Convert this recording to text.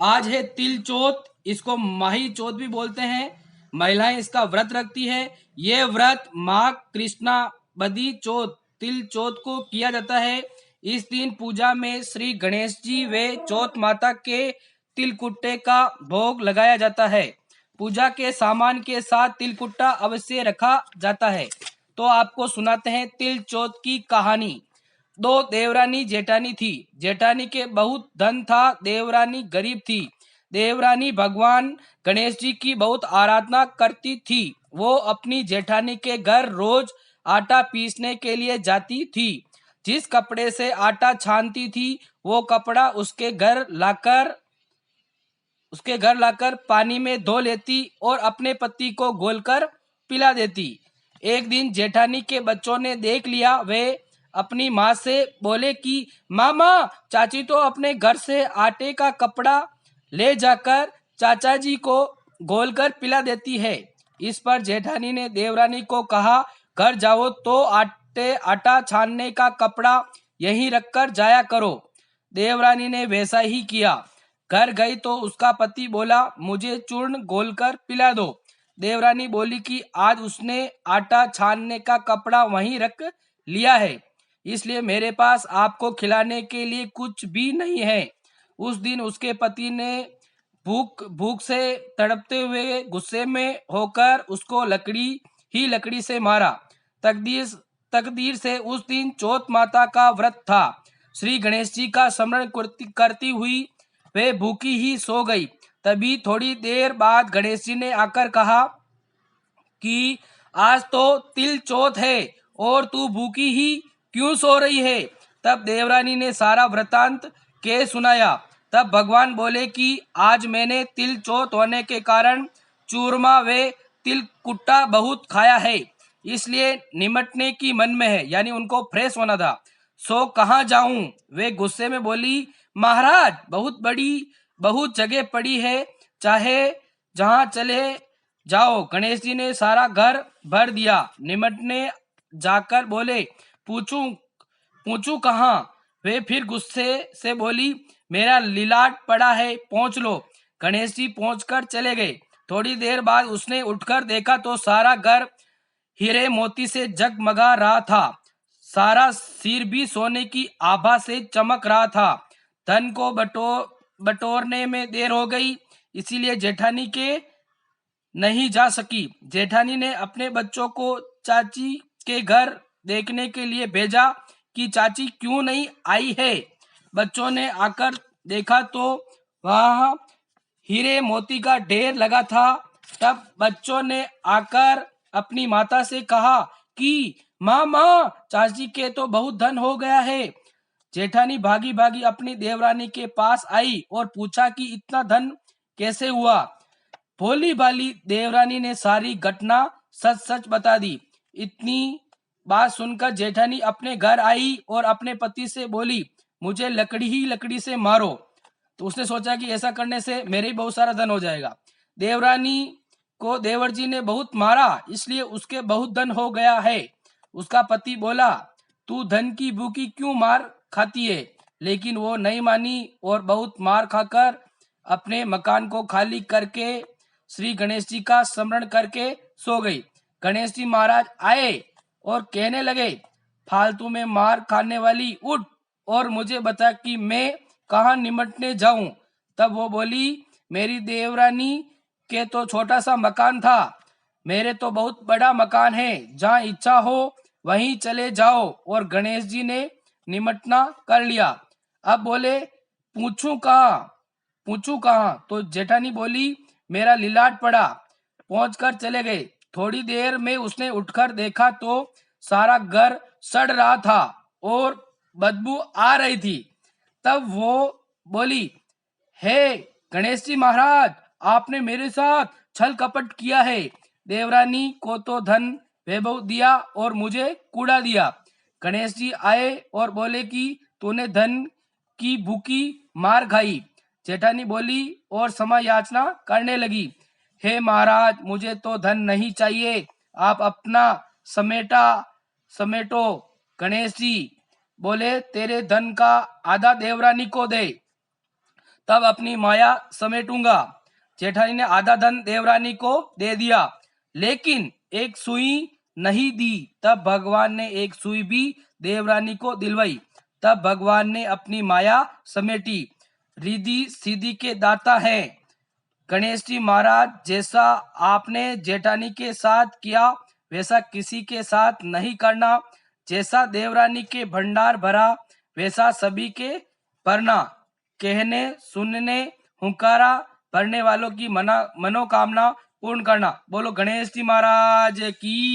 आज है तिल चौथ, इसको माही चौथ भी बोलते हैं। महिलाएं इसका व्रत रखती है। ये व्रत माघ कृष्णा बदी चौथ तिल चौथ को किया जाता है। इस दिन पूजा में श्री गणेश जी व चौथ माता के तिलकुट्टे का भोग लगाया जाता है। पूजा के सामान के साथ तिलकुट्टा अवश्य रखा जाता है। तो आपको सुनाते हैं तिल चौथ की कहानी। दो देवरानी जेठानी थी। जेठानी के बहुत धन था, देवरानी गरीब थी। देवरानी भगवान गणेश जी की बहुत आराधना करती थी। वो अपनी जेठानी के घर रोज आटा पीसने के लिए जाती थी। जिस कपड़े से आटा छानती थी वो कपड़ा उसके घर लाकर पानी में धो लेती और अपने पति को घोलकर पिला देती। एक दिन जेठानी के बच्चों ने देख लिया। वे अपनी माँ से बोले कि मामा, चाची तो अपने घर से आटे का कपड़ा ले जाकर चाचा जी को घोलकर पिला देती है। इस पर जेठानी ने देवरानी को कहा, घर जाओ तो आटा छानने का कपड़ा यहीं रखकर जाया करो। देवरानी ने वैसा ही किया। घर गई तो उसका पति बोला, मुझे चूर्ण घोलकर पिला दो। देवरानी बोली कि आज उसने आटा छानने का कपड़ा वहीं रख लिया है, इसलिए मेरे पास आपको खिलाने के लिए कुछ भी नहीं है। उस दिन उसके पति ने भूख भूख से तड़पते हुए गुस्से में होकर उसको लकड़ी से मारा। तकदीर तकदीर से उस दिन चौथ माता का व्रत था। श्री गणेश जी का स्मरण करती हुई वे भूखी ही सो गई। तभी थोड़ी देर बाद गणेश जी ने आकर कहा कि आज तो तिल चौथ है और तू भूखी ही क्यों सो रही है। तब देवरानी ने सारा वृतांत के सुनाया। तब भगवान बोले कि आज मैंने तिल चौथ होने के कारण चूरमा व तिल कुट्टा बहुत खाया है, इसलिए निमटने की मन में है, यानी उनको फ्रेश होना था। सो कहाँ जाऊं। वे गुस्से में बोली, महाराज बहुत जगह पड़ी है, चाहे जहाँ चले जाओ। गणेश जी ने सारा घर भर दिया। निमटने जाकर बोले, पूछूं पूछूं कहाँ। वे फिर गुस्से से बोली, मेरा लिलाट पड़ा है, पहुंच लो। गणेश जी पहुंचकर चले गए। थोड़ी देर बाद उसने उठकर देखा तो सारा घर हीरे मोती से जगमगा रहा था। सारा सिर भी सोने की आभा से चमक रहा था। धन को बटोरने में देर हो गई, इसीलिए जेठानी के नहीं जा सकी। जेठानी ने अपने बच्चों को चाची के घर देखने के लिए भेजा कि चाची क्यों नहीं आई है। बच्चों ने आकर देखा तो वहां हीरे मोती का ढेर लगा था। तब बच्चों ने आकर अपनी माता से कहा कि माँ माँ, चाची के तो बहुत धन हो गया है। जेठानी भागी भागी अपनी देवरानी के पास आई और पूछा कि इतना धन कैसे हुआ। भोली भाली देवरानी ने सारी घटना सच सच बता दी। इतनी बात सुनकर जेठानी अपने घर आई और अपने पति से बोली, मुझे लकड़ी से मारो। तो उसने सोचा कि ऐसा करने से मेरे ही बहुत सारा धन हो जाएगा। देवरानी को देवर जी ने बहुत मारा, इसलिए उसके बहुत धन हो गया है। उसका पति बोला, तू धन की भूखी क्यों मार खाती है। लेकिन वो नहीं मानी और बहुत मार खाकर अपने मकान को खाली करके श्री गणेश जी का स्मरण करके सो गई। गणेश जी महाराज आए और कहने लगे, फालतू में मार खाने वाली, उठ और मुझे बता कि मैं कहाँ निमटने जाऊं। तब वो बोली, मेरी देवरानी के तो छोटा सा मकान था, मेरे तो बहुत बड़ा मकान है, जहाँ इच्छा हो वहीं चले जाओ। और गणेश जी ने निमटना कर लिया। अब बोले, पूछूं कहाँ। तो जेठानी बोली, मेरा लिलाट पड़ा। पहुंचकर चले गए। थोड़ी देर में उसने उठकर देखा तो सारा घर सड़ रहा था और बदबू आ रही थी। तब वो बोली, हे गणेश जी महाराज, आपने मेरे साथ छल कपट किया है। देवरानी को तो धन वैभव दिया और मुझे कूड़ा दिया। गणेश जी आए और बोले कि तूने धन की भूखी मार खाई। जेठानी बोली और क्षमा याचना करने लगी, हे महाराज, मुझे तो धन नहीं चाहिए, आप अपना समेटो। गणेश जी बोले, तेरे धन का आधा देवरानी को दे। तब अपनी माया समेटूंगा। जेठानी ने आधा धन देवरानी को दे दिया, लेकिन एक सुई नहीं दी। तब भगवान ने एक सुई भी देवरानी को दिलवाई। तब भगवान ने अपनी माया समेटी। रिद्धि सिद्धि के दाता है गणेश जी महाराज। जैसा आपने जेठानी के साथ किया वैसा किसी के साथ नहीं करना। जैसा देवरानी के भंडार भरा वैसा सभी के भरना। कहने सुनने हुंकारा भरने वालों की मनोकामना पूर्ण करना। बोलो गणेश जी महाराज की।